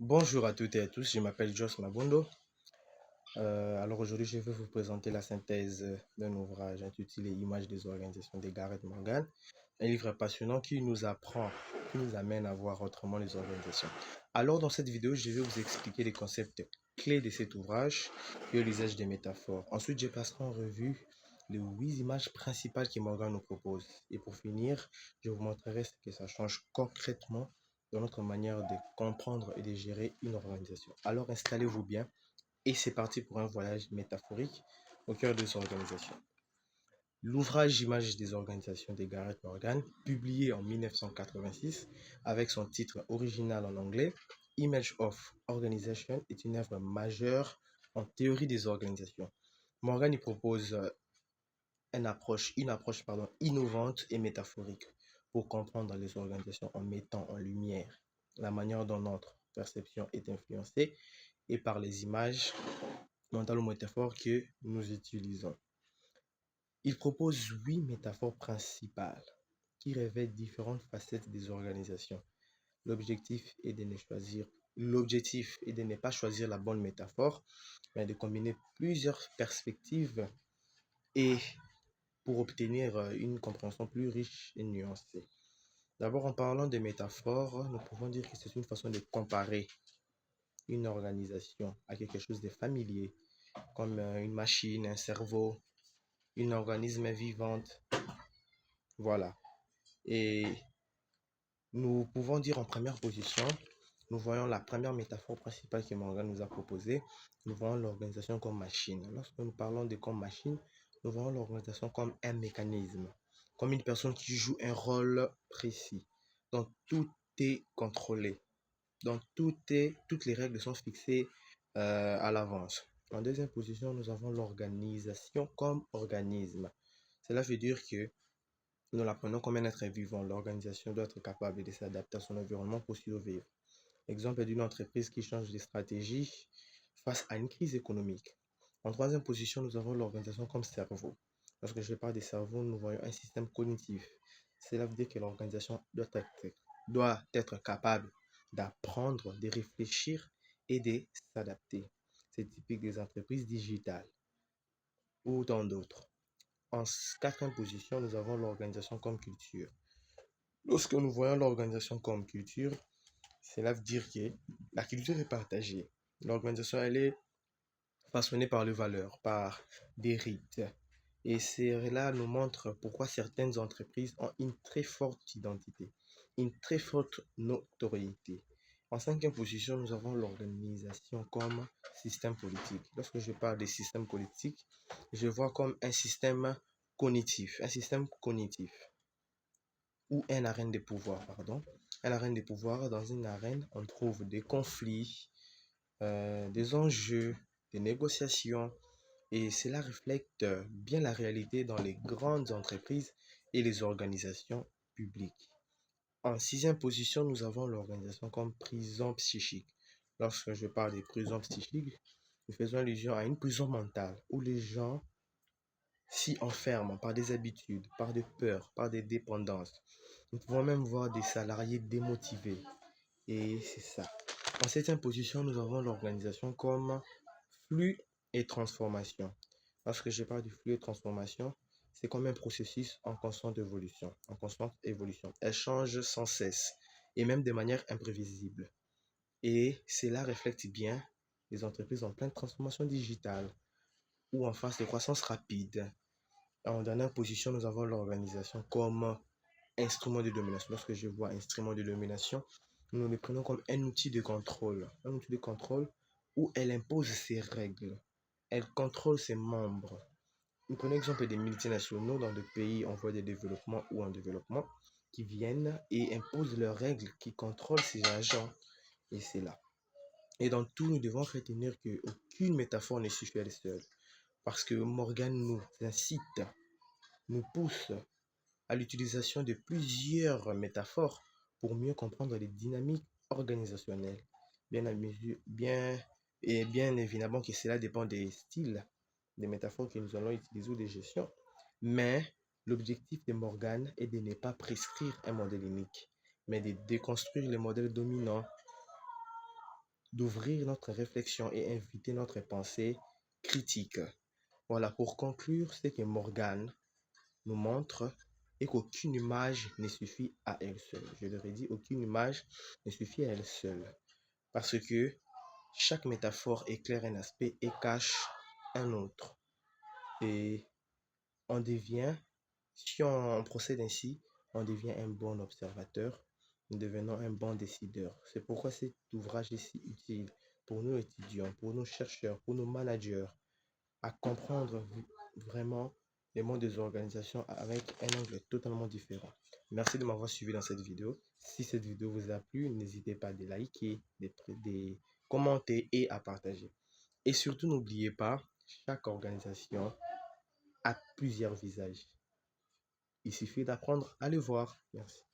Bonjour à toutes et à tous, je m'appelle Joss Mabondo. Alors aujourd'hui, je vais vous présenter la synthèse d'un ouvrage intitulé Images des organisations de Gareth Morgan, un livre passionnant qui nous apprend, qui nous amène à voir autrement les organisations. Alors dans cette vidéo, je vais vous expliquer les concepts clés de cet ouvrage et l'usage des métaphores. Ensuite, je passerai en revue les 8 images principales que Morgan nous propose. Et pour finir, je vous montrerai ce que ça change concrètement dans notre manière de comprendre et de gérer une organisation. Alors installez-vous bien et c'est parti pour un voyage métaphorique au cœur de son organisation. L'ouvrage Images des organisations de Gareth Morgan, publié en 1986 avec son titre original en anglais, Image of Organization, est une œuvre majeure en théorie des organisations. Morgan y propose une approche innovante et métaphorique pour comprendre les organisations en mettant en lumière la manière dont notre perception est influencée et par les images mentales ou métaphores que nous utilisons. Il propose 8 métaphores principales qui révèlent différentes facettes des organisations. L'objectif est de ne pas choisir la bonne métaphore, mais de combiner plusieurs perspectives et pour obtenir une compréhension plus riche et nuancée. D'abord, en parlant de métaphores, nous pouvons dire que c'est une façon de comparer une organisation à quelque chose de familier, comme une machine, un cerveau, un organisme vivant. Voilà. Et nous pouvons dire en première position, nous voyons la première métaphore principale que Morgan nous a proposée. Nous voyons l'organisation comme machine. Lorsque nous parlons de comme machine, nous voyons l'organisation comme un mécanisme, comme une personne qui joue un rôle précis, dont tout est contrôlé, dont toutes les règles sont fixées à l'avance. En deuxième position, nous avons l'organisation comme organisme. Cela veut dire que nous l'apprenons comme un être vivant. L'organisation doit être capable de s'adapter à son environnement pour survivre. Exemple d'une entreprise qui change de stratégie face à une crise économique. En troisième position, nous avons l'organisation comme cerveau. Lorsque je parle de cerveau, nous voyons un système cognitif. Cela veut dire que l'organisation doit être capable d'apprendre, de réfléchir et de s'adapter. C'est typique des entreprises digitales ou dans d'autres. En quatrième position, nous avons l'organisation comme culture. Lorsque nous voyons l'organisation comme culture, cela veut dire que la culture est partagée. L'organisation, elle est façonnée par les valeurs, par des rites. Et cela nous montre pourquoi certaines entreprises ont une très forte identité, une très forte notoriété. En cinquième position, nous avons l'organisation comme système politique. Lorsque je parle de système politique, je vois comme un système cognitif ou un arène de pouvoir, pardon. Un arène de pouvoir, dans une arène, on trouve des conflits, des enjeux, des négociations, et cela reflète bien la réalité dans les grandes entreprises et les organisations publiques. En sixième position, nous avons l'organisation comme prison psychique. Lorsque je parle de prison psychique, nous faisons allusion à une prison mentale où les gens s'y enferment par des habitudes, par des peurs, par des dépendances. Nous pouvons même voir des salariés démotivés. Et c'est ça. En septième position, nous avons l'organisation comme flux et transformation. Lorsque je parle du flux et transformation, c'est comme un processus en constante évolution, en constante évolution. Elle change sans cesse et même de manière imprévisible. Et cela reflète bien les entreprises en pleine transformation digitale ou en phase de croissance rapide. En dernière position, nous avons l'organisation comme instrument de domination. Lorsque je vois instrument de domination, nous le prenons comme un outil de contrôle. Un outil de contrôle où elle impose ses règles. Elle contrôle ses membres. Nous prenons l'exemple des multinationaux dans des pays en voie de développement ou en développement qui viennent et imposent leurs règles qui contrôlent ces agents. Et c'est là. Et dans tout, nous devons retenir qu'aucune métaphore ne suffit à elle seule. Parce que Morgan nous incite, nous pousse à l'utilisation de plusieurs métaphores pour mieux comprendre les dynamiques organisationnelles. Bien évidemment que cela dépend des styles, des métaphores que nous allons utiliser ou des gestions. Mais l'objectif de Morgan est de ne pas prescrire un modèle unique, mais de déconstruire les modèles dominants d'ouvrir notre réflexion et inviter notre pensée critique. Voilà, pour conclure, c'est que Morgane nous montre et qu'aucune image ne suffit à elle seule. Je leur ai dit, aucune image ne suffit à elle seule. Parce que chaque métaphore éclaire un aspect et cache un autre. Et on devient, si on procède ainsi, on devient un bon observateur, nous devenons un bon décideur. C'est pourquoi cet ouvrage est si utile pour nos étudiants, pour nos chercheurs, pour nos managers, à comprendre vraiment les modes des organisations avec un angle totalement différent. Merci de m'avoir suivi dans cette vidéo. Si cette vidéo vous a plu, n'hésitez pas à liker, de commenter et à partager. Et surtout, n'oubliez pas, chaque organisation a plusieurs visages. Il suffit d'apprendre à les voir. Merci.